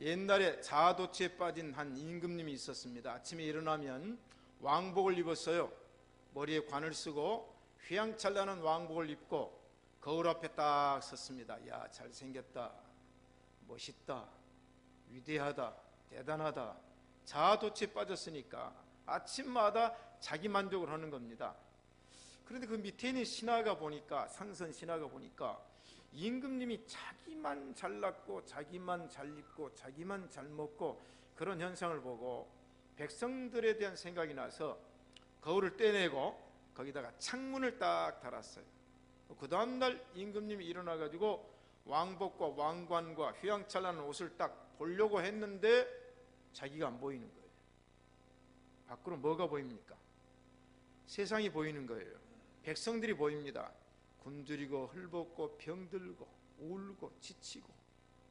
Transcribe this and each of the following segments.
옛날에 자아도취에 빠진 한 임금님이 있었습니다. 아침에 일어나면 왕복을 입었어요. 머리에 관을 쓰고 휘황찬란한 왕복을 입고 거울 앞에 딱 섰습니다. 야, 잘생겼다, 멋있다, 위대하다, 대단하다. 자아도취에 빠졌으니까 아침마다 자기 만족을 하는 겁니다. 그런데 그 밑에 있는 신하가 보니까, 상선 신하가 보니까 임금님이 자기만 잘났고 자기만 잘 입고 자기만 잘 먹고 그런 현상을 보고 백성들에 대한 생각이 나서 거울을 떼내고 거기다가 창문을 딱 달았어요. 그 다음날 임금님이 일어나가지고 왕복과 왕관과 휘황찬란한 옷을 딱 보려고 했는데 자기가 안 보이는 거예요. 밖으로 뭐가 보입니까? 세상이 보이는 거예요. 백성들이 보입니다. 굶주리고 헐벗고 병들고 울고 지치고.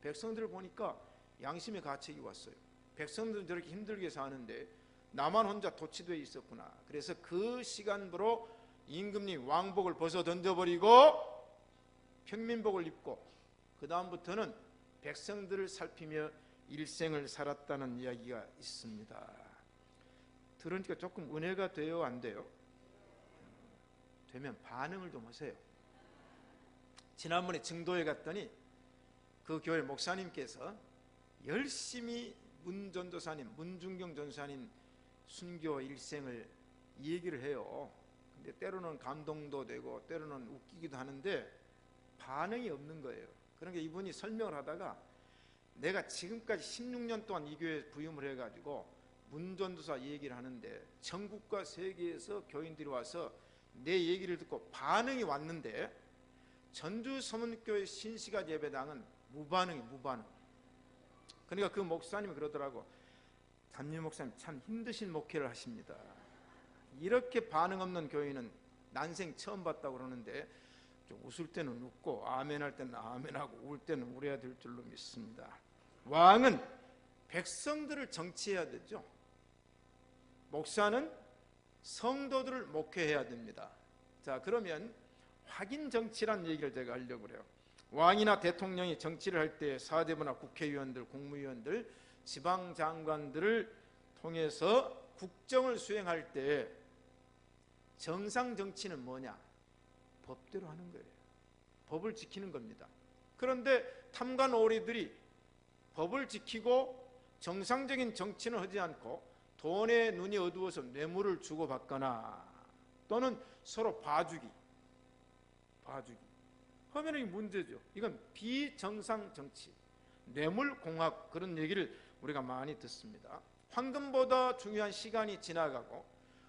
백성들을 보니까 양심의 가책이 왔어요. 백성들은 저렇게 힘들게 사는데 나만 혼자 도취되어 있었구나. 그래서 그 시간부로 임금님 왕복을 벗어 던져버리고 평민복을 입고 그 다음부터는 백성들을 살피며 일생을 살았다는 이야기가 있습니다. 들으니까 조금 은혜가 돼요, 안 돼요? 되면 반응을 좀 하세요. 지난번에 증도에 갔더니 그 교회 목사님께서 열심히 문전도사님, 문중경 전사님 순교 일생을 얘기를 해요. 근데 때로는 감동도 되고 때로는 웃기기도 하는데 반응이 없는 거예요. 그러니까 이분이 설명을 하다가 내가 지금까지 16년 동안 이 교회에 부임을 해가지고 문전도사 얘기를 하는데 전국과 세계에서 교인들이 와서 내 얘기를 듣고 반응이 왔는데 전주 서문교회 신시가 예배당은 무반응이 무반응. 그러니까 그 목사님이 그러더라고. 담임 목사님 참 힘드신 목회를 하십니다. 이렇게 반응 없는 교인은 난생 처음 봤다고 그러는데 좀 웃을 때는 웃고 아멘할 때는 아멘하고 울 때는 울어야 될 줄로 믿습니다. 왕은 백성들을 정치해야 되죠. 목사는 성도들을 목회해야 됩니다. 자, 그러면 확인 정치란 얘기를 제가 하려고 그래요. 왕이나 대통령이 정치를 할 때 사대부나 국회의원들, 국무위원들, 지방장관들을 통해서 국정을 수행할 때 정상 정치는 뭐냐? 법대로 하는 거예요. 법을 지키는 겁니다. 그런데 탐관오리들이 법을 지키고 정상적인 정치는 하지 않고 돈에 눈이 어두워서 뇌물을 주고받거나 또는 서로 봐주기 하면 이게 문제죠. 이건 비정상 정치, 뇌물공학, 그런 얘기를 우리가 많이 듣습니다. 황금보다 중요한 시간이 지나가고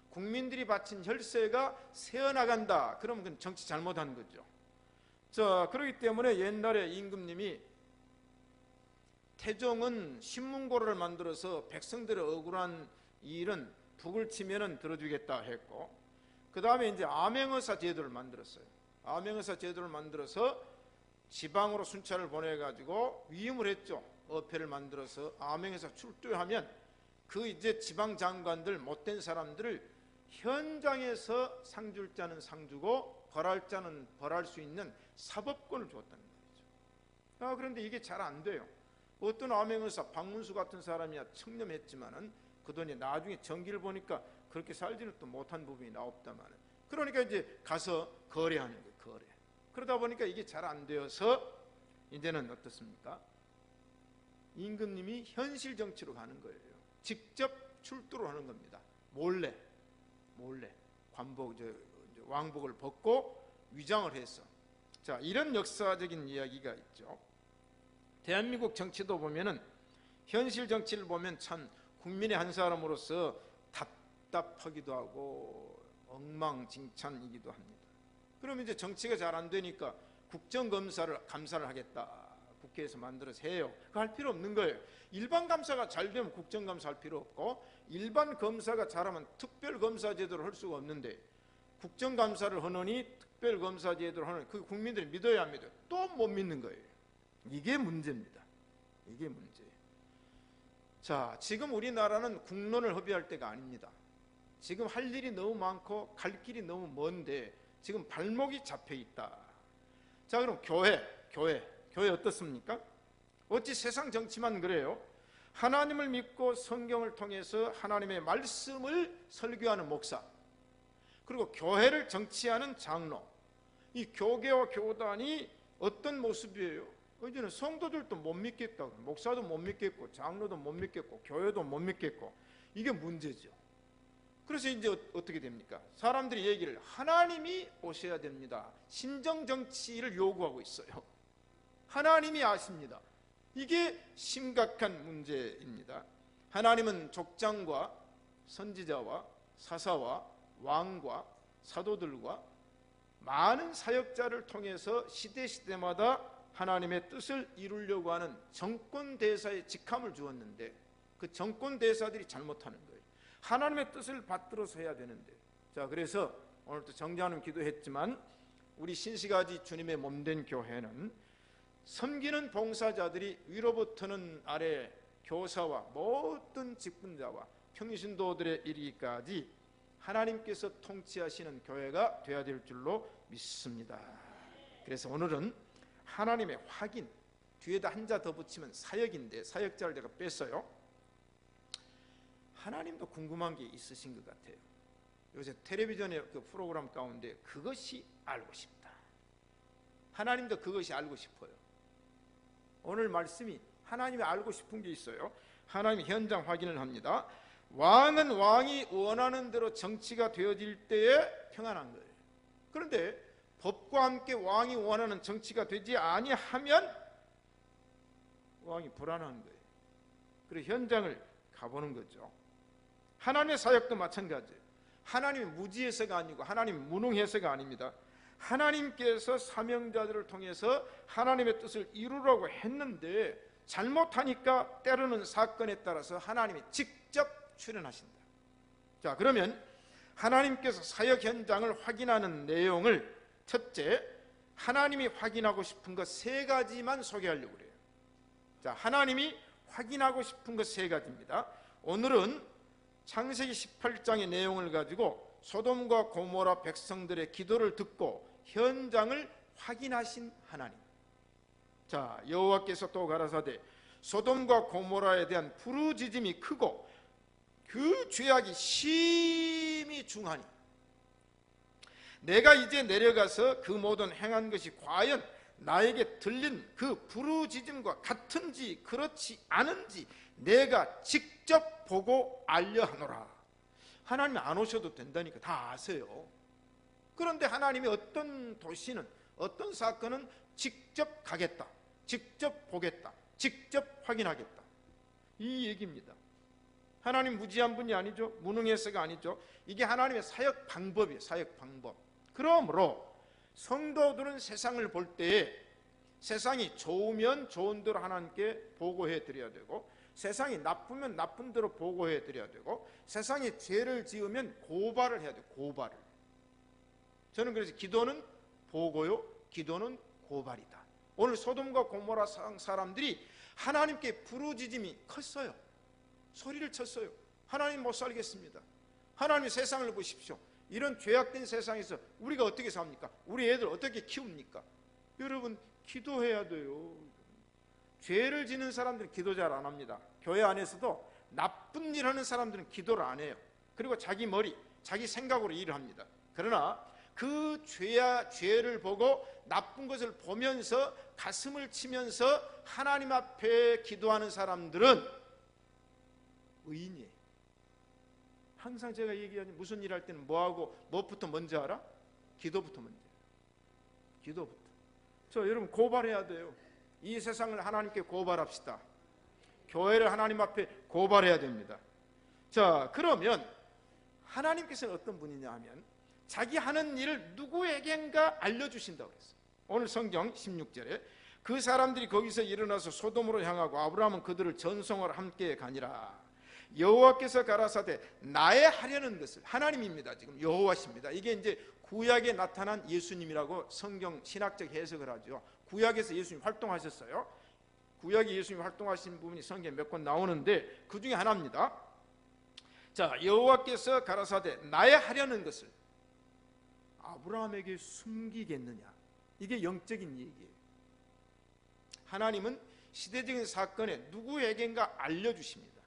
국민들이 바친 혈세가 새어나간다. 그러면 그건 정치 잘못한 거죠. 자, 그렇기 때문에 옛날에 임금님이 태종은 신문고를 만들어서 백성들의 억울한 일은 북을 치면은 들어주겠다 했고, 그 다음에 이제 암행의사 제도를 만들었어요. 암행의사 제도를 만들어서 지방으로 순찰을 보내가지고 위임을 했죠. 어패를 만들어서 암행의사 출두하면 그 이제 지방 장관들 못된 사람들을 현장에서 상 줄 자는 상 주고 벌할 자는 벌할 수 있는 사법권을 줬다는 거죠. 그런데 이게 잘 안 돼요. 어떤 암행의사 박문수 같은 사람이야 청렴했지만은 그 돈이 나중에 전기를 보니까 그렇게 살지는 또 못한 부분이 나옵다마는, 그러니까 이제 가서 거래하는 거예요. 거래. 그러다 보니까 이게 잘 안 되어서 이제는 어떻습니까? 임금님이 현실 정치로 가는 거예요. 직접 출두를 하는 겁니다. 몰래 관복, 왕복을 벗고 위장을 해서. 자, 이런 역사적인 이야기가 있죠. 대한민국 정치도 보면은 현실 정치를 보면 참 국민의 한 사람으로서 답답하기도 하고 엉망진창이기도 합니다. 그럼 이제 정치가 잘 안 되니까 국정감사를 하겠다. 국회에서 만들어서 해요. 그거 할 필요 없는 거예요. 일반 감사가 잘 되면 국정감사 할 필요 없고, 일반 검사가 잘하면 특별검사 제도를 할 수가 없는데 국정감사를 하느니 특별검사 제도를 하느니 그 국민들이 믿어야 합니다. 또 못 믿는 거예요. 이게 문제입니다. 이게 문제예요. 자, 지금 우리나라는 국론을 협의할 때가 아닙니다. 지금 할 일이 너무 많고 갈 길이 너무 먼데 지금 발목이 잡혀 있다. 자, 그럼 교회 어떻습니까? 어찌 세상 정치만 그래요? 하나님을 믿고 성경을 통해서 하나님의 말씀을 설교하는 목사, 그리고 교회를 정치하는 장로, 이 교계와 교단이 어떤 모습이에요? 이제는 성도들도 못 믿겠다, 목사도 못 믿겠고 장로도 못 믿겠고 교회도 못 믿겠고, 이게 문제죠. 그래서 이제 어떻게 됩니까? 사람들이 얘기를 하나님이 오셔야 됩니다, 신정정치를 요구하고 있어요. 하나님이 아십니다. 이게 심각한 문제입니다. 하나님은 족장과 선지자와 사사와 왕과 사도들과 많은 사역자를 통해서 시대마다 하나님의 뜻을 이루려고 하는 정권대사의 직함을 주었는데, 그 정권대사들이 잘못하는 거예요. 하나님의 뜻을 받들어서 해야 되는데. 자, 그래서 오늘도 정자는 기도했지만 우리 신시가지 주님의 몸된 교회는 섬기는 봉사자들이 위로부터는 아래 교사와 모든 직분자와 평신도들에 이르기까지 하나님께서 통치하시는 교회가 되어야 될 줄로 믿습니다. 그래서 오늘은 하나님의 확인, 뒤에다 한자 더 붙이면 사역인데 사역자를 제가 뺐어요. 하나님도 궁금한 게 있으신 것 같아요. 요새 텔레비전의 그 프로그램 가운데 그것이 알고 싶다, 하나님도 그것이 알고 싶어요. 오늘 말씀이 하나님이 알고 싶은 게 있어요. 하나님이 현장 확인을 합니다. 왕은 왕이 원하는 대로 정치가 되어질 때에 평안한 거예요. 그런데 법과 함께 왕이 원하는 정치가 되지 아니하면 왕이 불안한 거예요. 그래서 현장을 가보는 거죠. 하나님의 사역도 마찬가지예요. 하나님이 무지해서가 아니고 하나님이 무능해서가 아닙니다. 하나님께서 사명자들을 통해서 하나님의 뜻을 이루라고 했는데 잘못하니까 때로는 사건에 따라서 하나님이 직접 출현하신다. 자, 그러면 하나님께서 사역 현장을 확인하는 내용을, 첫째, 하나님이 확인하고 싶은 것 세 가지만 소개하려고 그래요. 자, 하나님이 확인하고 싶은 것 세 가지입니다. 오늘은 창세기 18장의 내용을 가지고 소돔과 고모라 백성들의 기도를 듣고 현장을 확인하신 하나님. 자, 여호와께서 또 가라사대 소돔과 고모라에 대한 부르짖음이 크고 그 죄악이 심히 중하니 내가 이제 내려가서 그 모든 행한 것이 과연 나에게 들린 그 부르짖음과 같은지 그렇지 않은지 내가 직접 보고 알려하노라. 하나님이 안 오셔도 된다니까 다 아세요. 그런데 하나님이 어떤 도시는, 어떤 사건은 직접 가겠다, 직접 보겠다, 직접 확인하겠다, 이 얘기입니다. 하나님 무지한 분이 아니죠. 무능해서가 아니죠. 이게 하나님의 사역 방법이에요. 사역 방법. 그러므로 성도들은 세상을 볼 때에 세상이 좋으면 좋은 대로 하나님께 보고해 드려야 되고, 세상이 나쁘면 나쁜 대로 보고해 드려야 되고, 세상에 죄를 지으면 고발을 해야 돼요. 고발을. 저는 그래서 기도는 보고요, 기도는 고발이다. 오늘 소돔과 고모라 사람들이 하나님께 부르짖음이 컸어요. 소리를 쳤어요. 하나님 못 살겠습니다. 하나님 세상을 보십시오. 이런 죄악된 세상에서 우리가 어떻게 삽니까? 우리 애들 어떻게 키웁니까? 여러분, 기도해야 돼요. 죄를 지는 사람들은 기도 잘 안 합니다. 교회 안에서도 나쁜 일 하는 사람들은 기도를 안 해요. 그리고 자기 머리, 자기 생각으로 일을 합니다. 그러나 그 죄를 보고 나쁜 것을 보면서 가슴을 치면서 하나님 앞에 기도하는 사람들은 의인이에요. 항상 제가 얘기하는, 무슨 일 할 때는 뭐하고 무엇부터 먼저 알아? 기도부터 먼저. 기도부터. 여러분, 고발해야 돼요. 이 세상을 하나님께 고발합시다. 교회를 하나님 앞에 고발해야 됩니다. 자, 그러면 하나님께서는 어떤 분이냐 하면 자기 하는 일을 누구에겐가 알려주신다고 그랬어요. 오늘 성경 16절에 그 사람들이 거기서 일어나서 소돔으로 향하고 아브라함은 그들을 전송하러 함께 가니라. 여호와께서 가라사대 나의 하려는 것을, 하나님입니다. 지금 여호와십니다. 이게 이제 구약에 나타난 예수님이라고 성경 신학적 해석을 하죠. 구약에서 예수님 활동하셨어요. 구약에 예수님 활동하신 부분이 성경에 몇 권 나오는데 그 중에 하나입니다. 자, 여호와께서 가라사대 나의 하려는 것을 아브라함에게 숨기겠느냐. 이게 영적인 얘기예요. 하나님은 시대적인 사건에 누구에겐가 알려주십니다.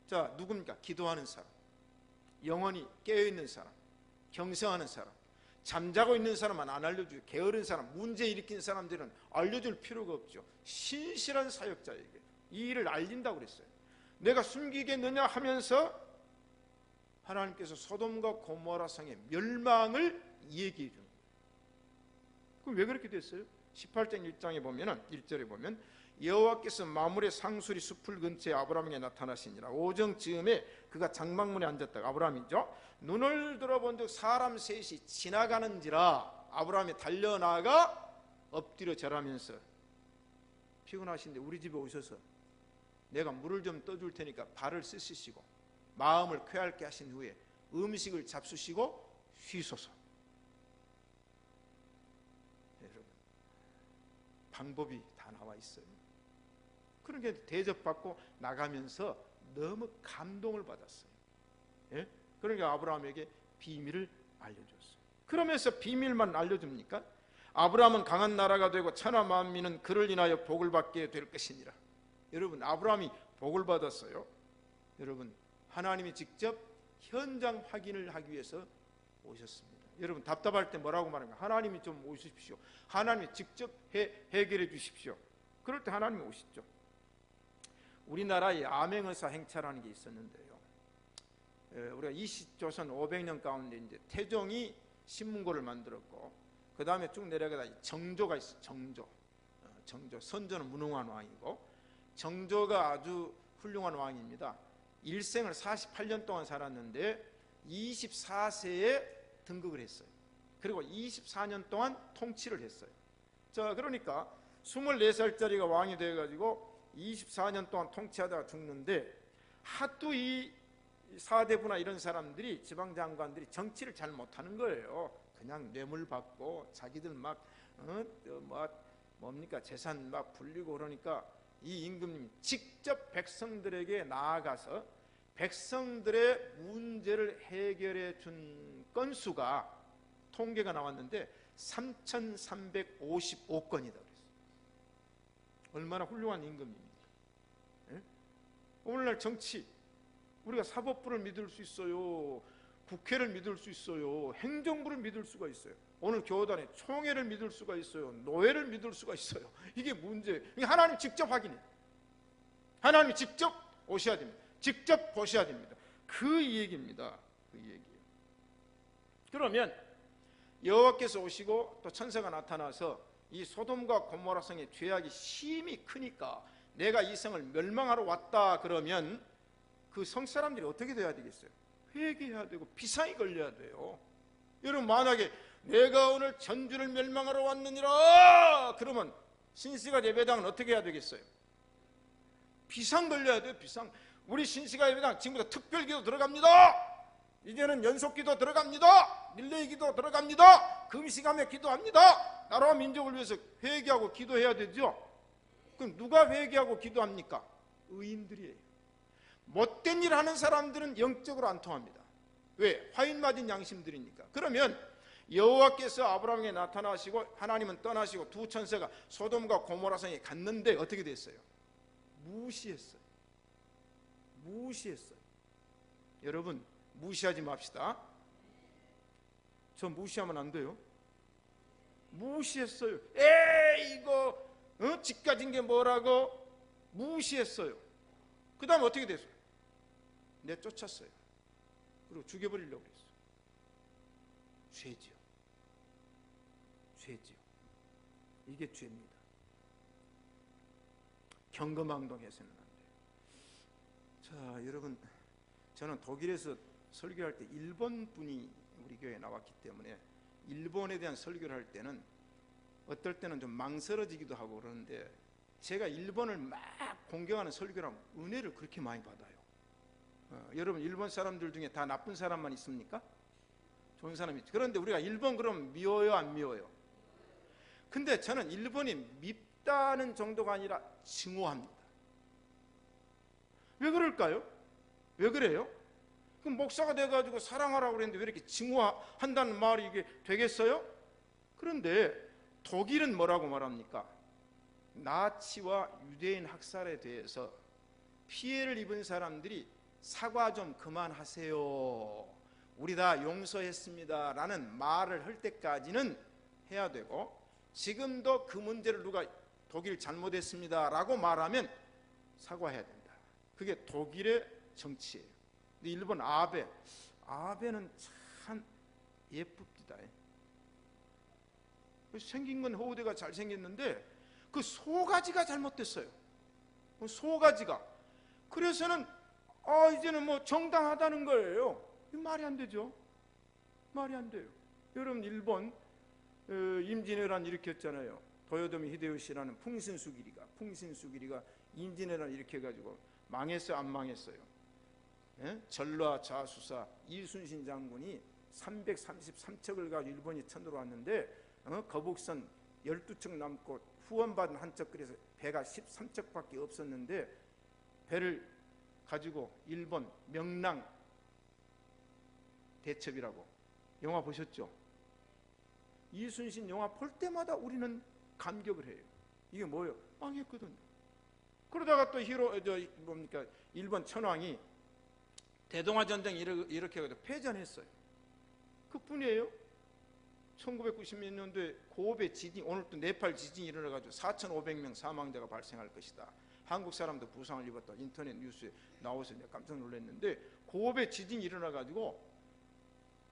자, 누굽니까? 기도하는 사람, 영원히 깨어있는 사람, 경성하는 사람. 잠자고 있는 사람은 안 알려주고, 게으른 사람, 문제 일으킨 사람들은 알려줄 필요가 없죠. 신실한 사역자에게 이 일을 알린다고 그랬어요. 내가 숨기겠느냐 하면서 하나님께서 소돔과 고모라 성의 멸망을 얘기해 줍니다. 그럼 왜 그렇게 됐어요? 18장 1장에 보면은 1절에 보면 여호와께서 마물의 상수리 숲을 근처에 아브라함에게 나타나시니라. 오정 즈음에 그가 장막문에 앉았다가, 아브라함이죠. 눈을 들어본즉 사람 셋이 지나가는지라. 아브라함이 달려나가 엎드려 절하면서, 피곤하신데 우리 집에 오셔서 내가 물을 좀 떠줄 테니까 발을 씻으시고 마음을 쾌활케 하신 후에 음식을 잡수시고 쉬소서. 여러분, 방법이 다 나와 있어요. 그렇게 대접받고 나가면서 너무 감동을 받았어요. 예? 그러니까 아브라함에게 비밀을 알려줬어요. 그러면서 비밀만 알려줍니까? 아브라함은 강한 나라가 되고 천하 만민은 그를 인하여 복을 받게 될 것이니라. 여러분, 아브라함이 복을 받았어요. 여러분, 하나님이 직접 현장 확인을 하기 위해서 오셨습니다. 여러분, 답답할 때 뭐라고 말합니까? 하나님이 좀 오십시오. 하나님이 직접 해결해 주십시오. 그럴 때 하나님이 오시죠. 우리나라에 암행의사 행차라는 게 있었는데요. 우리가 이시조선 500년 가운데 이제 태종이 신문고를 만들었고, 그 다음에 쭉 내려가다 정조가 있어요. 정조. 선조는 무능한 왕이고, 정조가 아주 훌륭한 왕입니다. 일생을 48년 동안 살았는데 24세에 등극을 했어요. 그리고 24년 동안 통치를 했어요. 자, 그러니까 24살짜리가 왕이 돼가지고 24년 동안 통치하다가 죽는데, 하도 이 사대부나 이런 사람들이, 지방장관들이 정치를 잘 못하는 거예요. 그냥 뇌물 받고 자기들 막 뭡니까 재산 막 불리고 그러니까 이 임금님이 직접 백성들에게 나아가서 백성들의 문제를 해결해 준 건수가, 통계가 나왔는데 3,355건이다 그랬어요. 얼마나 훌륭한 임금입니까? 예? 오늘날 정치, 우리가 사법부를 믿을 수 있어요, 국회를 믿을 수 있어요, 행정부를 믿을 수가 있어요. 오늘 교단에 총회를 믿을 수가 있어요, 노회를 믿을 수가 있어요. 이게 문제예요. 하나님 직접 확인해요. 하나님이 직접 오셔야 됩니다. 직접 보셔야 됩니다. 그 얘기입니다. 그 얘기예요. 그러면 여호와께서 오시고 또 천사가 나타나서 이 소돔과 고모라 성의 죄악이 심히 크니까 내가 이 성을 멸망하러 왔다 그러면 그 성 사람들이 어떻게 돼야 되겠어요? 회개해야 되고 비상이 걸려야 돼요. 여러분, 만약에 내가 오늘 전주를 멸망하러 왔느니라 그러면 신시가 예배당은 어떻게 해야 되겠어요? 비상 걸려야 돼요. 비상. 우리 신시가 예배당 지금부터 특별기도 들어갑니다. 이제는 연속기도 들어갑니다. 릴레이기도 들어갑니다. 금식하며 기도합니다. 나라와 민족을 위해서 회개하고 기도해야 되죠. 그럼 누가 회개하고 기도합니까? 의인들이에요. 못된 일 하는 사람들은 영적으로 안 통합니다. 왜? 화인 맞은 양심들이니까. 그러면 여호와께서 아브라함에게 나타나시고 하나님은 떠나시고 두 천사가 소돔과 고모라 성에 갔는데 어떻게 됐어요? 무시했어요. 여러분, 무시하지 맙시다. 저 무시하면 안 돼요. 무시했어요. 이거 집 가진 게 뭐라고 무시했어요. 그 다음에 어떻게 됐어요? 내쫓았어요. 그리고 죽여버리려고 했어요. 죄지요. 이게 죄입니다. 경거망동해서는 안 돼요. 자, 여러분, 저는 독일에서 설교할 때 일본 분이 우리 교회에 나왔기 때문에 일본에 대한 설교를 할 때는 어떨 때는 좀 망설여지기도 하고 그러는데, 제가 일본을 막 공경하는 설교를 하면 은혜를 그렇게 많이 받아요. 여러분, 일본 사람들 중에 다 나쁜 사람만 있습니까? 좋은 사람이 있죠. 그런데 우리가 일본 그럼 미워요, 안 미워요? 근데 저는 일본이 밉다는 정도가 아니라 증오합니다. 왜 그럴까요? 왜 그래요? 그럼 목사가 돼가지고 사랑하라고 그랬는데 왜 이렇게 증오한다는 말이 이게 되겠어요? 그런데 독일은 뭐라고 말합니까? 나치와 유대인 학살에 대해서 피해를 입은 사람들이 사과 좀 그만하세요, 우리 다 용서했습니다 라는 말을 할 때까지는 해야 되고, 지금도 그 문제를 누가 독일 잘못했습니다 라고 말하면 사과해야 된다. 그게 독일의 정치예요. 근데 일본 아베는 참 예쁩니다. 생긴 건 호우대가 잘생겼는데 그 소가지가 잘못됐어요. 소가지가. 그래서는 이제는 뭐 정당하다는 거예요. 말이 안 되죠. 말이 안 돼요. 여러분, 일본 임진왜란 일으켰잖아요. 도요토미 히데요시라는 풍신수기리가 임진왜란 일으켜가지고 망했어요, 안 망했어요? 예? 전라자수사 이순신 장군이 333척을 가지고 일본이 쳐들어왔는데 거북선 12척 남고 후원받은 한 척, 그래서 배가 13척밖에 없었는데 배를 가지고 일본 명랑 대첩이라고 영화 보셨죠? 이순신 영화 볼 때마다 우리는 감격을 해요. 이게 뭐예요? 망했거든요. 그러다가 또 일본 천황이 대동아 전쟁 이렇게 해서 패전했어요. 그뿐이에요. 1990년도에 고베 지진, 오늘 또 네팔 지진이 일어나가지고 4,500명 사망자가 발생할 것이다. 한국 사람도 부상을 입었다. 인터넷 뉴스에 나와서 내가 깜짝 놀랐는데, 고베 지진이 일어나가지고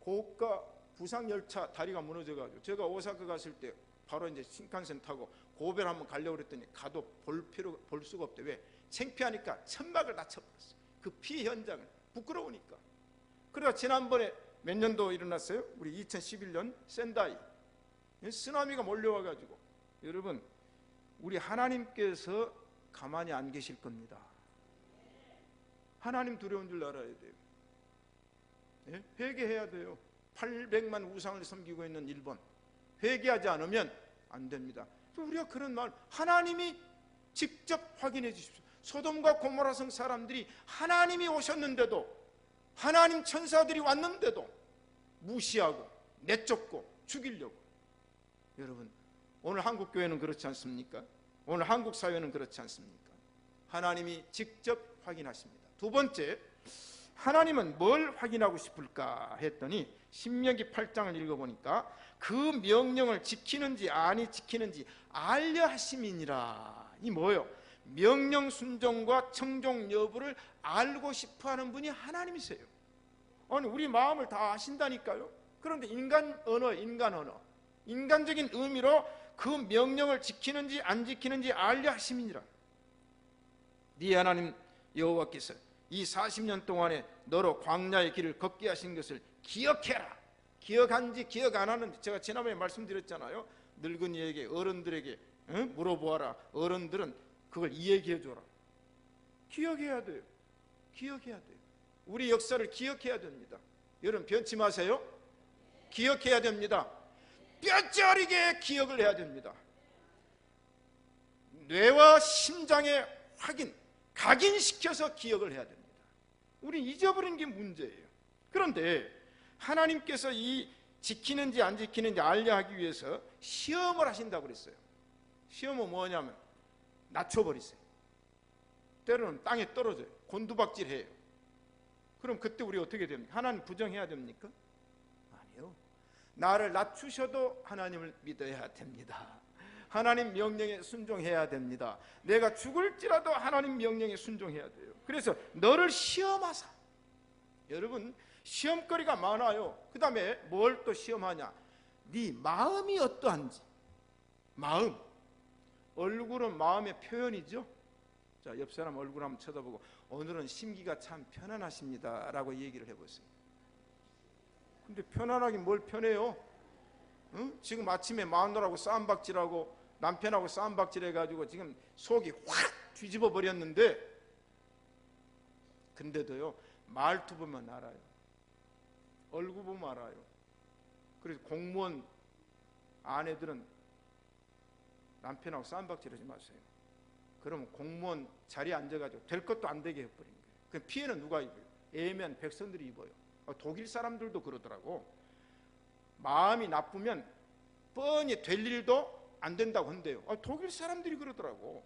고가 부상 열차 다리가 무너져가지고, 제가 오사카 갔을 때 바로 이제 신칸센 타고 고베를 한번 가려고 그랬더니 가도 볼 수가 없대. 왜? 창피하니까 천막을 다 쳐버렸어. 그 피해 현장을. 부끄러우니까. 그래서 지난번에 몇 년도 일어났어요? 우리 2011년 센다이 쓰나미가 몰려와가지고, 여러분, 우리 하나님께서 가만히 안 계실 겁니다. 하나님 두려운 줄 알아야 돼요. 예? 회개해야 돼요. 800만 우상을 섬기고 있는 일본, 회개하지 않으면 안 됩니다. 우리가 그런 말, 하나님이 직접 확인해 주십시오. 소돔과 고모라 성 사람들이 하나님이 오셨는데도, 하나님 천사들이 왔는데도 무시하고 내쫓고 죽이려고. 여러분, 오늘 한국 교회는 그렇지 않습니까? 오늘 한국 사회는 그렇지 않습니까? 하나님이 직접 확인하십니다. 두 번째, 하나님은 뭘 확인하고 싶을까 했더니 신명기 8장을 읽어보니까 그 명령을 지키는지 아니 지키는지 알려 하심이니라. 이 뭐예요? 명령 순종과 청종 여부를 알고 싶어하는 분이 하나님이세요. 아니, 우리 마음을 다 아신다니까요. 그런데 인간 언어, 인간적인 의미로 그 명령을 지키는지 안 지키는지 알려 하심이니라. 네 하나님 여호와께서 이 40년 동안에 너로 광야의 길을 걷게 하신 것을 기억해라. 기억한지 기억 안 하는지 제가 지난번에 말씀드렸잖아요. 늙은이에게, 어른들에게 물어보아라. 어른들은 그걸 이야기해 줘라. 기억해야 돼요. 기억해야 돼요. 우리 역사를 기억해야 됩니다. 여러분, 변치 마세요. 기억해야 됩니다. 뼈저리게 기억을 해야 됩니다. 뇌와 심장에 각인시켜서 기억을 해야 됩니다. 우리 잊어버린 게 문제예요. 그런데 하나님께서 이 지키는지 안 지키는지 알려하기 위해서 시험을 하신다고 그랬어요. 시험은 뭐냐면 낮춰버리세요. 때로는 땅에 떨어져요. 곤두박질해요. 그럼 그때 우리 어떻게 됩니까? 하나님 부정해야 됩니까? 아니요. 나를 낮추셔도 하나님을 믿어야 됩니다. 하나님 명령에 순종해야 됩니다. 내가 죽을지라도 하나님 명령에 순종해야 돼요. 그래서 너를 시험하사. 여러분, 시험거리가 많아요. 그 다음에 뭘 또 시험하냐? 네 마음이 어떠한지. 마음. 얼굴은 마음의 표현이죠. 자, 옆 사람 얼굴 한번 쳐다보고 오늘은 심기가 참 편안하십니다 라고 얘기를 해보세요. 근데 편안하긴 뭘 편해요? 응? 지금 아침에 마누라하고 싸움박질하고 남편하고 싸움박질 해가지고 지금 속이 확 뒤집어 버렸는데, 근데도요, 말투 보면 알아요. 얼굴 보면 알아요. 그래서 공무원 아내들은 남편하고 싸움박질하지 마세요. 그러면 공무원 자리에 앉아가지고 될 것도 안 되게 해버린 거예요. 그 피해는 누가 입어요? 애매한 백성들이 입어요. 독일 사람들도 그러더라고. 마음이 나쁘면 뻔히 될 일도 안 된다고 한대요. 독일 사람들이 그러더라고.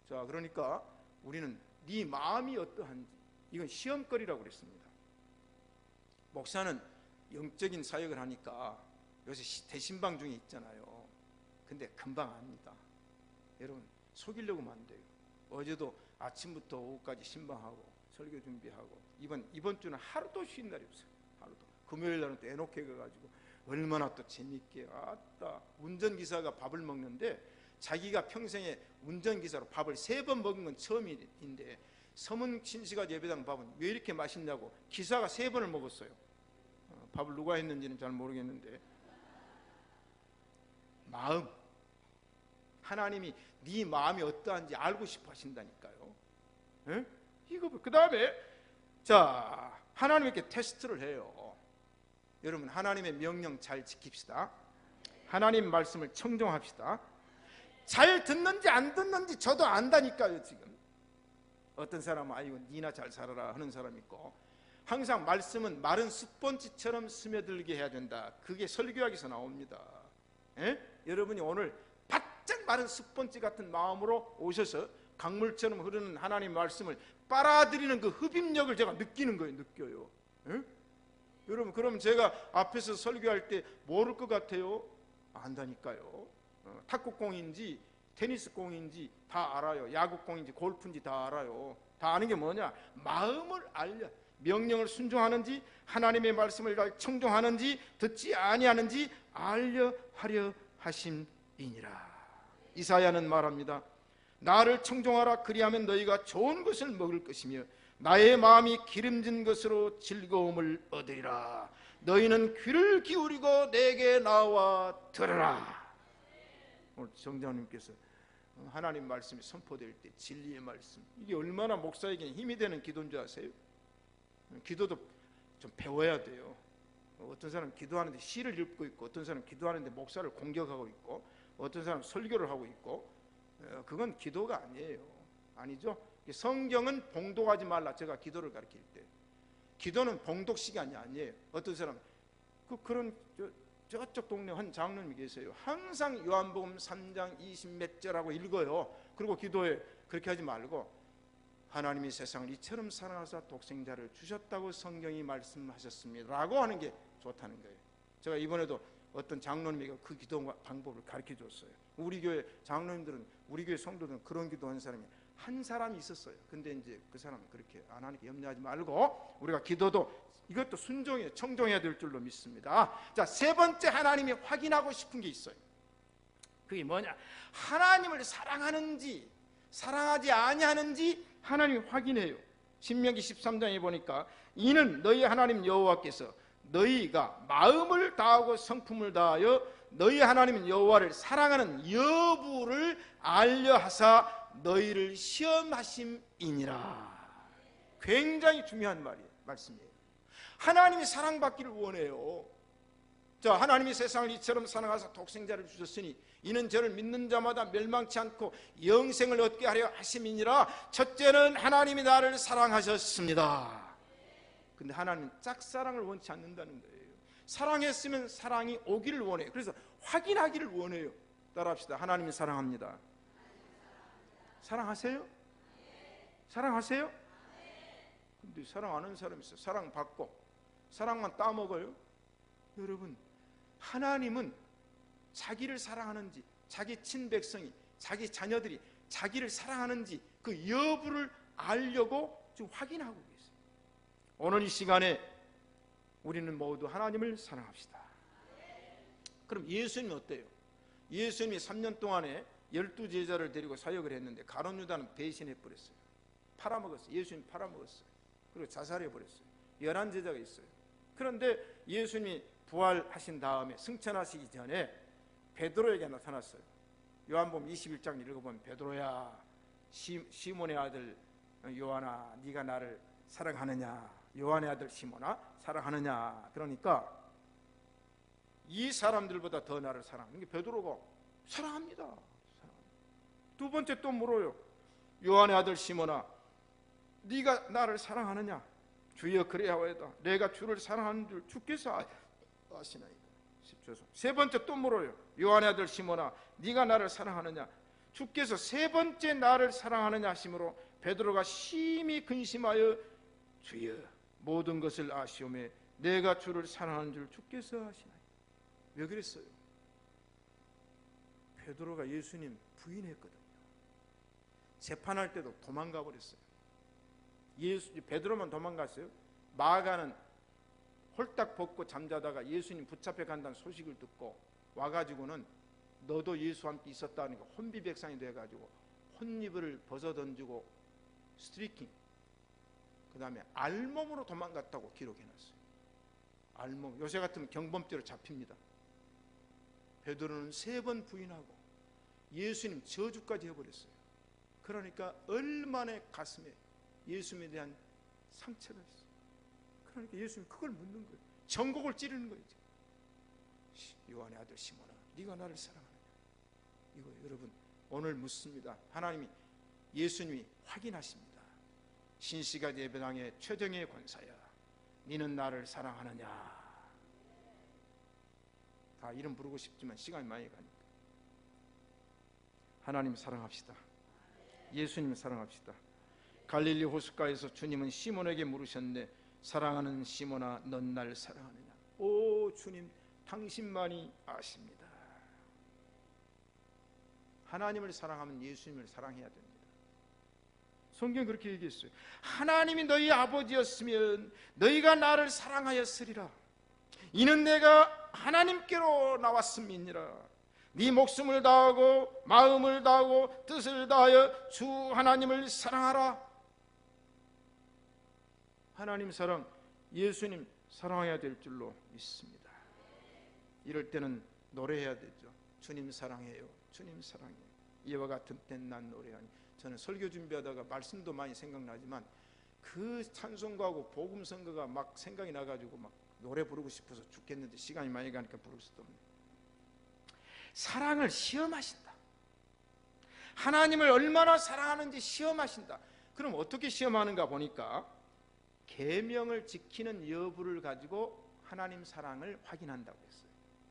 자, 그러니까 우리는 네 마음이 어떠한지, 이건 시험거리라고 그랬습니다. 목사는 영적인 사역을 하니까 요새 대신방 중에 있잖아요. 근데 금방 압니다. 여러분, 속이려고 하면 안 돼요. 어제도 아침부터 오후까지 신방하고 설교 준비하고, 이번 주는 하루도 쉰 날이 없어요. 하루도. 금요일 날은 또 에녹회 가가지고 얼마나 또 재밌게, 아따, 운전기사가 밥을 먹는데 자기가 평생에 운전기사로 밥을 3번 먹은 건 처음인데 서문 신시가 예배당 밥은 왜 이렇게 맛있냐고 기사가 3번을 먹었어요. 밥을 누가 했는지는 잘 모르겠는데, 마음, 하나님이 네 마음이 어떠한지 알고 싶어 하신다니까요. 에? 이거 그 다음에 자, 하나님께 테스트를 해요. 여러분, 하나님의 명령 잘 지킵시다. 하나님 말씀을 청종합시다. 잘 듣는지 안 듣는지 저도 안다니까요. 지금 어떤 사람은 아이고 니나 잘 살아라 하는 사람 있고, 항상 말씀은 마른 스펀지처럼 스며들게 해야 된다. 그게 설교학에서 나옵니다. 에? 여러분이 오늘 바짝 마른 스펀지 같은 마음으로 오셔서 강물처럼 흐르는 하나님 말씀을 빨아들이는 그 흡입력을 제가 느끼는 거예요. 느껴요. 에? 여러분, 그럼 제가 앞에서 설교할 때 모를 것 같아요? 안다니까요. 탁구공인지 테니스공인지 다 알아요. 야구공인지 골프인지 다 알아요. 다 아는 게 뭐냐? 마음을 알려. 명령을 순종하는지, 하나님의 말씀을 잘 청종하는지, 듣지 아니하는지 알려 하려 하심이니라. 이사야는 말합니다. 나를 청종하라. 그리하면 너희가 좋은 것을 먹을 것이며 나의 마음이 기름진 것으로 즐거움을 얻으리라. 너희는 귀를 기울이고 내게 나와 들으라. 오늘 정장님께서 하나님 말씀이 선포될 때 진리의 말씀, 이게 얼마나 목사에게는 힘이 되는 기도인 줄 아세요? 기도도 좀 배워야 돼요. 어떤 사람은 기도하는데 시를 읽고 있고, 어떤 사람은 기도하는데 목사를 공격하고 있고, 어떤 사람은 설교를 하고 있고, 그건 기도가 아니에요. 아니죠? 성경은 봉독하지 말라. 제가 기도를 가르칠 때 기도는 봉독 시간이 아니에요. 어떤 사람 그런 저쪽 동네 한 장로님이 계세요. 항상 요한복음 3장 20몇 절하고 읽어요. 그리고 기도해. 그렇게 하지 말고 하나님이 세상을 이처럼 사랑하사 독생자를 주셨다고 성경이 말씀하셨습니다 라고 하는 게 좋다는 거예요. 제가 이번에도 어떤 장로님에게 그 기도 방법을 가르쳐 줬어요. 우리 교회 장로님들은, 우리 교회 성도들은 그런 기도하는 사람이 한 사람이 있었어요. 근데 이제 그 사람은 그렇게 안 하니까 염려하지 말고 우리가 기도도 이것도 순종해 청종해야 될 줄로 믿습니다. 자, 세 번째 하나님이 확인하고 싶은 게 있어요. 그게 뭐냐? 하나님을 사랑하는지 사랑하지 아니하는지 하나님이 확인해요. 신명기 13장에 보니까 이는 너희 하나님 여호와께서 너희가 마음을 다하고 성품을 다하여 너희 하나님 여호와를 사랑하는 여부를 알려하사 너희를 시험하심이니라. 굉장히 중요한 말씀이에요. 하나님이 사랑받기를 원해요. 자, 하나님이 세상을 이처럼 사랑하사 독생자를 주셨으니 이는 저를 믿는 자마다 멸망치 않고 영생을 얻게 하려 하심이니라. 첫째는 하나님이 나를 사랑하셨습니다. 근데 하나님은 짝사랑을 원치 않는다는 거예요. 사랑했으면 사랑이 오기를 원해요. 그래서 확인하기를 원해요. 따라합시다. 하나님이 사랑합니다. 사랑하세요? 사랑하세요? 근데 사랑 안 하는 사람이 있어요. 사랑받고 사랑만 따먹어요. 여러분, 하나님은 자기를 사랑하는지, 자기 친백성이, 자기 자녀들이 자기를 사랑하는지 그 여부를 알려고 지금 확인하고 계세요. 오늘 이 시간에 우리는 모두 하나님을 사랑합시다. 그럼 예수님이 어때요? 예수님이 3년 동안에 12제자를 데리고 사역을 했는데 가룟 유다는 배신해버렸어요. 팔아먹었어요. 예수님 팔아먹었어요. 그리고 자살해버렸어요. 11제자가 있어요. 그런데 예수님이 부활하신 다음에 승천하시기 전에 베드로에게 나타났어요. 요한복음 21장 읽어보면 베드로야, 시몬의 아들 요한아, 네가 나를 사랑하느냐? 요한의 아들 시몬아, 사랑하느냐? 그러니까 이 사람들보다 더 나를 사랑하는 게 베드로가 사랑합니다. 두 번째 또 물어요. 요한의 아들 시몬아, 네가 나를 사랑하느냐? 주여 그래야오다. 내가 주를 사랑하는 줄 주께서 아시나이다. 10절. 세 번째 또 물어요. 요한의 아들 시몬아, 네가 나를 사랑하느냐? 주께서 세 번째 나를 사랑하느냐 하심으로 베드로가 심히 근심하여 주여 모든 것을 아시오매 내가 주를 사랑하는 줄 주께서 아시나요? 왜 그랬어요? 베드로가 예수님 부인했거든요. 재판할 때도 도망가 버렸어요. 베드로만 도망갔어요. 마가는 홀딱 벗고 잠자다가 예수님 붙잡혀 간다는 소식을 듣고 와가지고는 너도 예수와 함께 있었다니까 혼비백산이 돼가지고 혼입을 벗어던지고 스트리킹, 그 다음에 알몸으로 도망갔다고 기록해놨어요. 알몸, 요새 같으면 경범죄로 잡힙니다. 베드로는 3번 부인하고 예수님 저주까지 해버렸어요. 그러니까 얼마나 가슴에 예수님에 대한 상처가 있어요. 그러니까 예수님 그걸 묻는 거예요. 전곡을 찌르는 거예요. 요한의 아들 시몬아, 네가 나를 사랑하느냐? 이거 여러분 오늘 묻습니다. 하나님이, 예수님이 확인하십니다. 신시가 예배당의 최정의 권사야, 너는 나를 사랑하느냐? 다 이름 부르고 싶지만 시간이 많이 가니까 하나님 사랑합시다. 예수님 사랑합시다. 갈릴리 호숫가에서 주님은 시몬에게 물으셨는데 사랑하는 시몬아, 넌 날 사랑하느냐? 오 주님, 당신만이 아십니다. 하나님을 사랑하면 예수님을 사랑해야 됩니다. 성경 그렇게 얘기했어요. 하나님이 너희 아버지였으면 너희가 나를 사랑하였으리라. 이는 내가 하나님께로 나왔음이니라. 네 목숨을 다하고 마음을 다하고 뜻을 다하여 주 하나님을 사랑하라. 하나님 사랑, 예수님 사랑해야 될 줄로 믿습니다. 이럴 때는 노래해야 되죠. 주님 사랑해요, 주님 사랑해요. 이와 같은 땐 난 노래하니. 저는 설교 준비하다가 말씀도 많이 생각나지만 그 찬송가하고 복음 선거가 막 생각이 나가지고 막 노래 부르고 싶어서 죽겠는데 시간이 많이 가니까 부를 수도 없네. 사랑을 시험하신다. 하나님을 얼마나 사랑하는지 시험하신다. 그럼 어떻게 시험하는가 보니까 계명을 지키는 여부를 가지고 하나님 사랑을 확인한다고 했어요.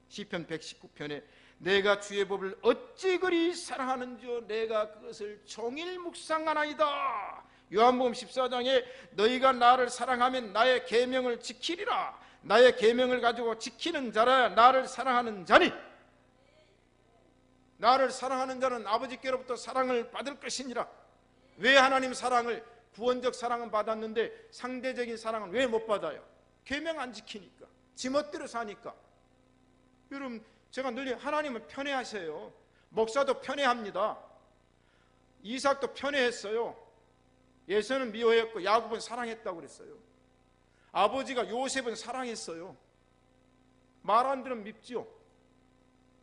시편 119편에 내가 주의 법을 어찌 그리 사랑하는지요 내가 그것을 종일 묵상하나이다. 요한복음 14장에 너희가 나를 사랑하면 나의 계명을 지키리라. 나의 계명을 가지고 지키는 자라 나를 사랑하는 자니. 나를 사랑하는 자는 아버지께로부터 사랑을 받을 것이니라. 왜 하나님 사랑을, 구원적 사랑은 받았는데 상대적인 사랑은 왜 못 받아요? 계명 안 지키니까, 지멋대로 사니까. 여러분, 제가 늘 하나님은 편애하세요. 목사도 편애합니다. 이삭도 편애했어요. 예서는 미워했고 야곱은 사랑했다고 그랬어요. 아버지가 요셉은 사랑했어요. 말 안 들으면 밉지요.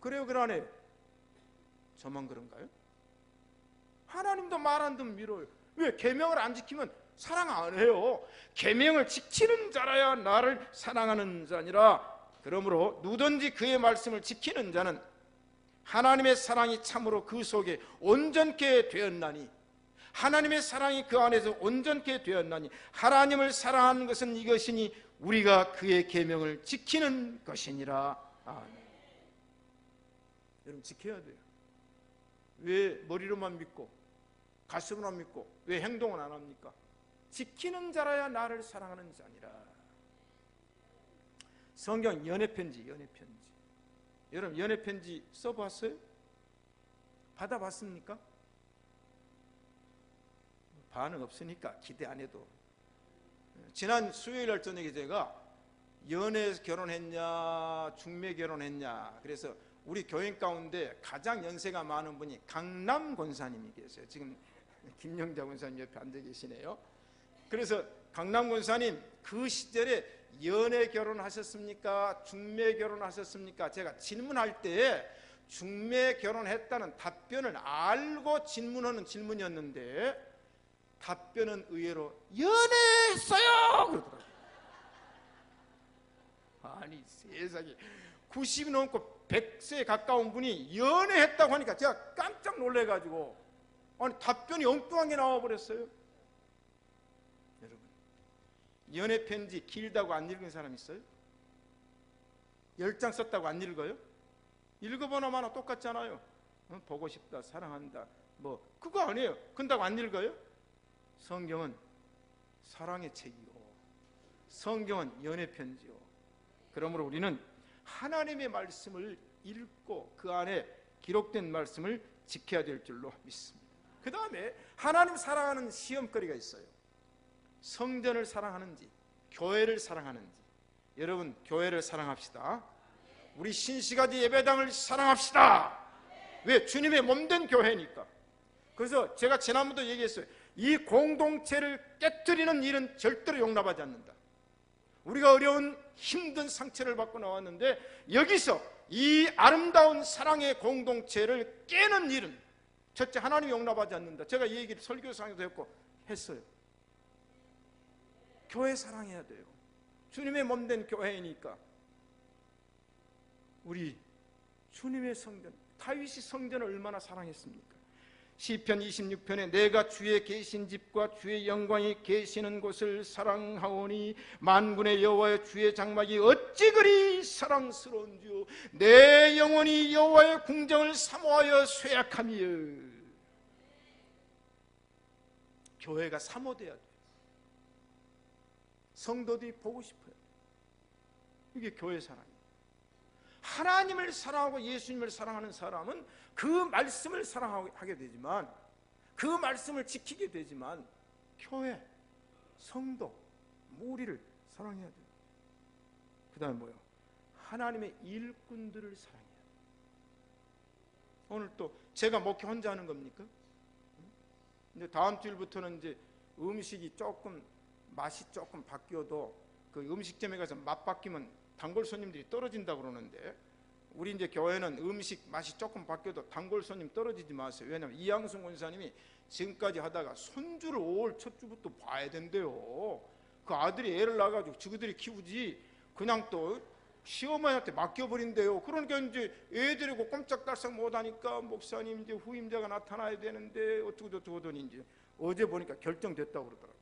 그래요, 그러네. 저만 그런가요? 하나님도 말 안 들으면 밀어요. 왜? 계명을 안 지키면 사랑 안 해요. 계명을 지키는 자라야 나를 사랑하는 자니라. 그러므로 누든지 그의 말씀을 지키는 자는 하나님의 사랑이 참으로 그 속에 온전케 되었나니, 하나님의 사랑이 그 안에서 온전케 되었나니, 하나님을 사랑하는 것은 이것이니 우리가 그의 계명을 지키는 것이니라. 아멘. 여러분, 지켜야 돼요. 왜 머리로만 믿고 가슴으로만 믿고 왜 행동은 안 합니까? 지키는 자라야 나를 사랑하는 자니라. 성경 연애편지. 여러분 연애편지 써봤어요? 받아봤습니까? 반응 없으니까 기대 안 해도. 지난 수요일 날 저녁에 제가 연애 결혼했냐 중매 결혼했냐, 그래서 우리 교인 가운데 가장 연세가 많은 분이 강남 권사님이 계세요. 지금 김영자 권사님 옆에 앉아 계시네요. 그래서 강남 권사님, 그 시절에 연애 결혼하셨습니까? 중매 결혼하셨습니까? 제가 질문할 때 중매 결혼했다는 답변을 알고 질문하는 질문이었는데 답변은 의외로 연애했어요 그러더라고요. 아니 세상에, 90이 넘고 100세에 가까운 분이 연애했다고 하니까 제가 깜짝 놀래가지고, 아니 답변이 엉뚱하게 나와버렸어요. 여러분, 연애편지 길다고 안 읽은 사람 있어요? 10장 썼다고 안 읽어요? 읽어보나 마나 똑같잖아요. 보고 싶다, 사랑한다, 뭐 그거 아니에요. 근다고 안 읽어요? 성경은 사랑의 책이요, 성경은 연애 편지요. 그러므로 우리는 하나님의 말씀을 읽고 그 안에 기록된 말씀을 지켜야 될 줄로 믿습니다. 그 다음에 하나님 사랑하는 시험거리가 있어요. 성전을 사랑하는지 교회를 사랑하는지. 여러분, 교회를 사랑합시다. 우리 신시가지 예배당을 사랑합시다. 왜? 주님의 몸된 교회니까. 그래서 제가 지난번도 얘기했어요. 이 공동체를 깨뜨리는 일은 절대로 용납하지 않는다. 우리가 어려운 힘든 상처를 받고 나왔는데 여기서 이 아름다운 사랑의 공동체를 깨는 일은 첫째, 하나님이 용납하지 않는다. 제가 이 얘기를 설교상에도 했어요. 교회 사랑해야 돼요. 주님의 몸된 교회이니까. 우리 주님의 성전, 다윗이 성전을 얼마나 사랑했습니까? 시편 26편에 내가 주의 계신 집과 주의 영광이 계시는 곳을 사랑하오니 만군의 여호와의 주의 장막이 어찌 그리 사랑스러운지요. 내 영혼이 여호와의 궁정을 사모하여 쇠약함이여. 교회가 사모돼야 돼요. 성도들이 보고 싶어요. 이게 교회 사랑이에요. 하나님을 사랑하고 예수님을 사랑하는 사람은 그 말씀을 사랑하게 되지만, 그 말씀을 지키게 되지만, 교회, 성도, 무리를 사랑해야 돼요. 그 다음에 뭐요? 하나님의 일꾼들을 사랑해야 돼요. 오늘 또 제가 목회 혼자 하는 겁니까? 이제 다음 주일부터는 이제 음식이 조금 맛이 조금 바뀌어도 그 음식점에 가서 맛 바뀌면 단골 손님들이 떨어진다고 그러는데, 우리 이제 교회는 음식 맛이 조금 바뀌어도 단골 손님 떨어지지 마세요. 왜냐하면 이양순 권사님이 지금까지 하다가 손주를 5월 첫 주부터 봐야 된대요. 그 아들이 애를 낳아가지고 지그들이 키우지 그냥 또 시어머니한테 맡겨버린대요. 그러니까 이제 애들이고 꼼짝달싹 못하니까 목사님 이제 후임자가 나타나야 되는데 어쩌고 하더니 이제 어제 보니까 결정됐다고 그러더라고요.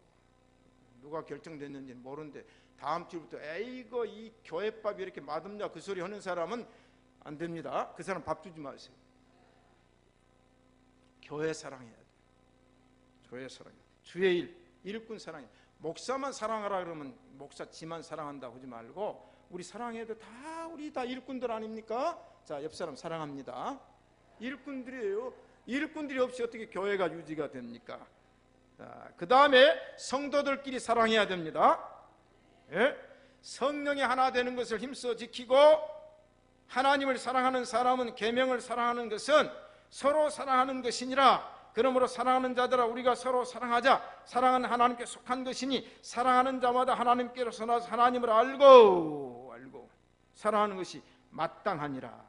누가 결정됐는지는 모르는데 다음 주부터 에이거 이 교회밥이 이렇게 맛없냐 그 소리 하는 사람은 안 됩니다. 그 사람 밥 주지 마세요. 교회 사랑해야 돼요. 교회 사랑해야 돼요. 주의 일, 일꾼 사랑해야 돼요. 목사만 사랑하라 그러면 목사 지만 사랑한다고 하지 말고 우리 사랑해도 다 우리 다 일꾼들 아닙니까? 자, 옆 사람 사랑합니다. 일꾼들이에요. 일꾼들이 없이 어떻게 교회가 유지가 됩니까? 그 다음에 성도들끼리 사랑해야 됩니다. 예? 성령이 하나 되는 것을 힘써 지키고, 하나님을 사랑하는 사람은 계명을 사랑하는 것은 서로 사랑하는 것이니라. 그러므로 사랑하는 자들아 우리가 서로 사랑하자. 사랑은 하나님께 속한 것이니 사랑하는 자마다 하나님께로서 나서 하나님을 알고 사랑하는 것이 마땅하니라.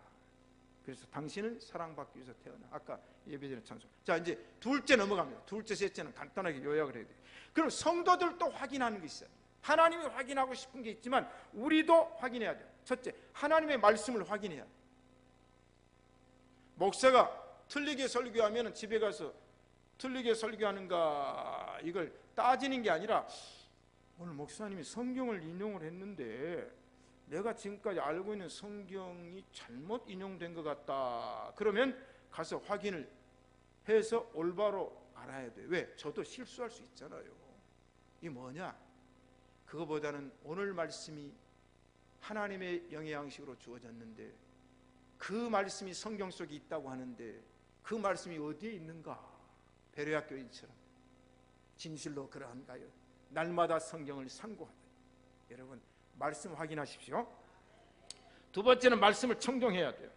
그래서 당신은 사랑받기 위해서 태어나. 아까 예배전에 찬송. 자, 이제 둘째 넘어갑니다. 둘째, 셋째는 간단하게 요약을 해야 돼요. 그럼 성도들도 확인하는 게 있어요. 하나님이 확인하고 싶은 게 있지만 우리도 확인해야 돼요. 첫째, 하나님의 말씀을 확인해야 돼요. 목사가 틀리게 설교하면 집에 가서 틀리게 설교하는가 이걸 따지는 게 아니라 오늘 목사님이 성경을 인용을 했는데 내가 지금까지 알고 있는 성경이 잘못 인용된 것 같다. 그러면 가서 확인을 해서 올바로 알아야 돼요. 왜? 저도 실수할 수 있잖아요. 이게 뭐냐? 그거보다는 오늘 말씀이 하나님의 영의 양식으로 주어졌는데 그 말씀이 성경 속에 있다고 하는데 그 말씀이 어디에 있는가? 베레아 교인처럼 진실로 그러한가요? 날마다 성경을 상고하다. 여러분 말씀 확인하십시오. 두 번째는 말씀을 청종해야 돼요.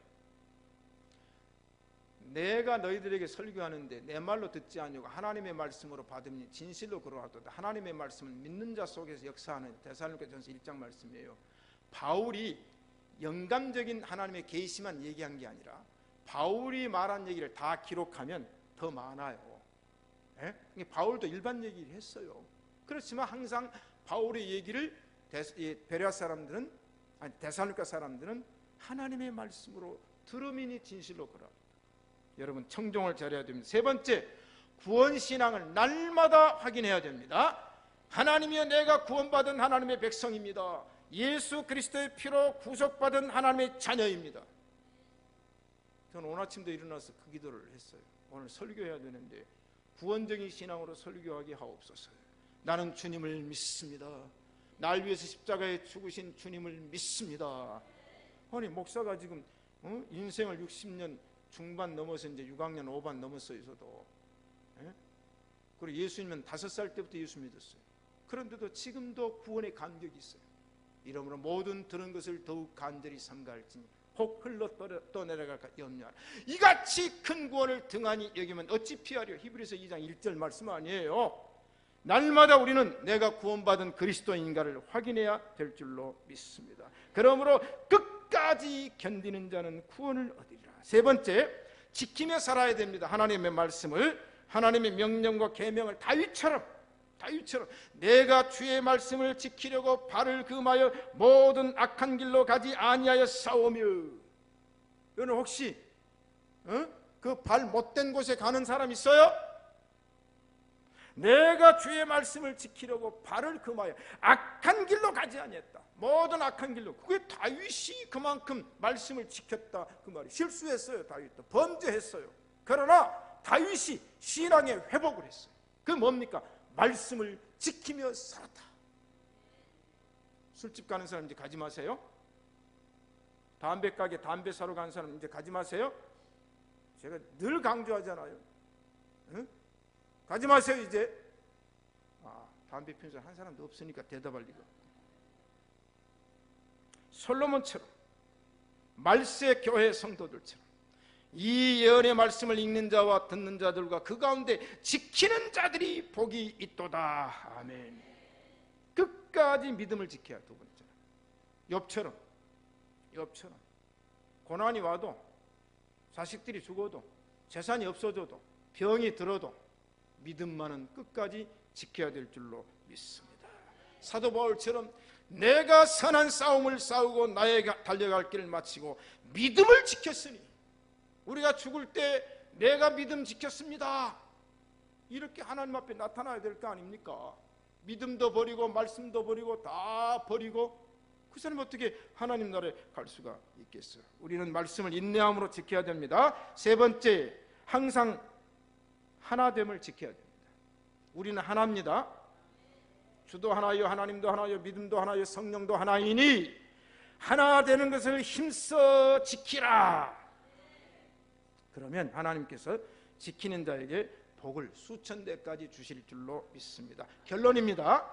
내가 너희들에게 설교하는데 내 말로 듣지 아니하고 하나님의 말씀으로 받으니 진실로 그러하도다. 하나님의 말씀은 믿는 자 속에서 역사하는 데살로니가전서 1장 말씀이에요. 바울이 영감적인 하나님의 계시만 얘기한 게 아니라 바울이 말한 얘기를 다 기록하면 더 많아요. 예? 바울도 일반 얘기를 했어요. 그렇지만 항상 바울의 얘기를 베레아 사람들은 아니 데살로니가 사람들은 하나님의 말씀으로 들음이니 진실로 그러하도다. 여러분 청종을 잘해야 됩니다. 세 번째, 구원신앙을 날마다 확인해야 됩니다. 하나님이여 내가 구원받은 하나님의 백성입니다. 예수 그리스도의 피로 구속받은 하나님의 자녀입니다. 저는 오늘 아침도 일어나서 그 기도를 했어요. 오늘 설교해야 되는데 구원적인 신앙으로 설교하게 하옵소서. 나는 주님을 믿습니다. 날 위해서 십자가에 죽으신 주님을 믿습니다. 아니 목사가 지금 인생을 60년 중반 넘어서 이제 6학년 5반 넘었어요. 저도. 그리고 예수님은 5살 때부터 예수 믿었어요. 그런데도 지금도 구원의 감격이 있어요. 이러므로 모든 들은 것을 더욱 간절히 삼가할지니 혹 흘러 떠내려갈까 염려하라. 이같이 큰 구원을 등한히 여기면 어찌 피하려. 히브리서 2장 1절 말씀 아니에요. 날마다 우리는 내가 구원받은 그리스도인가를 확인해야 될 줄로 믿습니다. 그러므로 끝까지 견디는 자는 구원을 얻으리라. 세 번째, 지키며 살아야 됩니다. 하나님의 말씀을, 하나님의 명령과 계명을 다윗처럼 내가 주의 말씀을 지키려고 발을 금하여 모든 악한 길로 가지 아니하여 싸우며. 여러분 혹시 그 발 못된 곳에 가는 사람 있어요? 내가 주의 말씀을 지키려고 발을 금하여 악한 길로 가지 아니했다. 모든 악한 길로. 그게 다윗이 그만큼 말씀을 지켰다 그 말이. 실수했어요. 다윗도 범죄했어요. 그러나 다윗이 신앙의 회복을 했어요. 그 뭡니까? 말씀을 지키며 살았다. 술집 가는 사람 이제 가지 마세요. 담배 가게 담배 사러 가는 사람 이제 가지 마세요. 제가 늘 강조하잖아요. 가지 마세요 이제. 담배 피우는 사람 한 사람도 없으니까 대답할 리가 없고. 솔로몬처럼 말세 교회 성도들처럼 이 예언의 말씀을 읽는 자와 듣는 자들과 그 가운데 지키는 자들이 복이 있도다. 아멘. 끝까지 믿음을 지켜야. 두 번째는 욥처럼 고난이 와도 자식들이 죽어도 재산이 없어져도 병이 들어도 믿음만은 끝까지 지켜야 될 줄로 믿습니다. 사도 바울처럼 내가 선한 싸움을 싸우고 나의 달려갈 길을 마치고 믿음을 지켰으니. 우리가 죽을 때 내가 믿음 지켰습니다. 이렇게 하나님 앞에 나타나야 될 거 아닙니까? 믿음도 버리고 말씀도 버리고 다 버리고 그 사람이 어떻게 하나님 나라에 갈 수가 있겠어요? 우리는 말씀을 인내함으로 지켜야 됩니다. 세 번째, 항상 하나됨을 지켜야 됩니다. 우리는 하나입니다. 주도 하나요, 하나님도 하나요, 믿음도 하나요, 성령도 하나이니 하나 되는 것을 힘써 지키라. 그러면 하나님께서 지키는 자에게 복을 수천 대까지 주실 줄로 믿습니다. 결론입니다.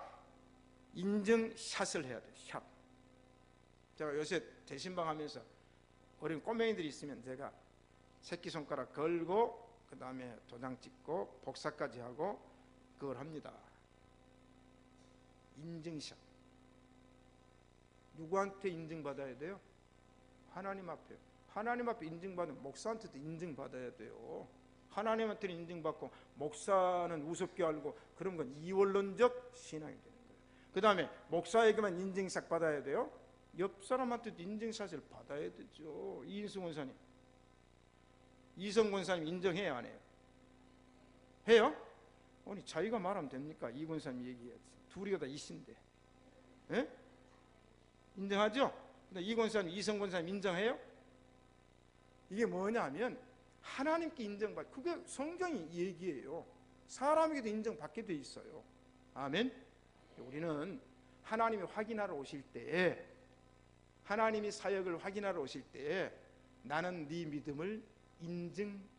인증샷을 해야 돼요. 샷. 제가 요새 대신방 하면서 어린 꼬맹이들이 있으면 제가 새끼손가락 걸고 그 다음에 도장 찍고 복사까지 하고 그걸 합니다. 인증샷. 누구한테 인증받아야 돼요? 하나님 앞에요. 하나님 앞에 인증받으면 목사한테도 인증받아야 돼요. 하나님한테는 인증받고 목사는 우습게 알고 그런 건 이원론적 신앙이 되는 거예요. 그 다음에 목사에게만 인증샷 받아야 돼요. 옆 사람한테도 인증샷을 받아야 되죠. 이인수 권사님, 이성 권사님 인정해요 안 해요? 해요? 아니 자기가 말하면 됩니까? 이 권사님 얘기해야지. 둘이가 다 이신데. 예? 인정하죠? 근데 이 권사님, 이성 권사님 인정해요? 이게 뭐냐면 하나님께 인정받. 그게 성경이 얘기해요. 사람에게도 인정받게 돼 있어요. 아멘. 우리는 하나님이 확인하러 오실 때에, 하나님이 사역을 확인하러 오실 때에 나는 네 믿음을 인증받았다.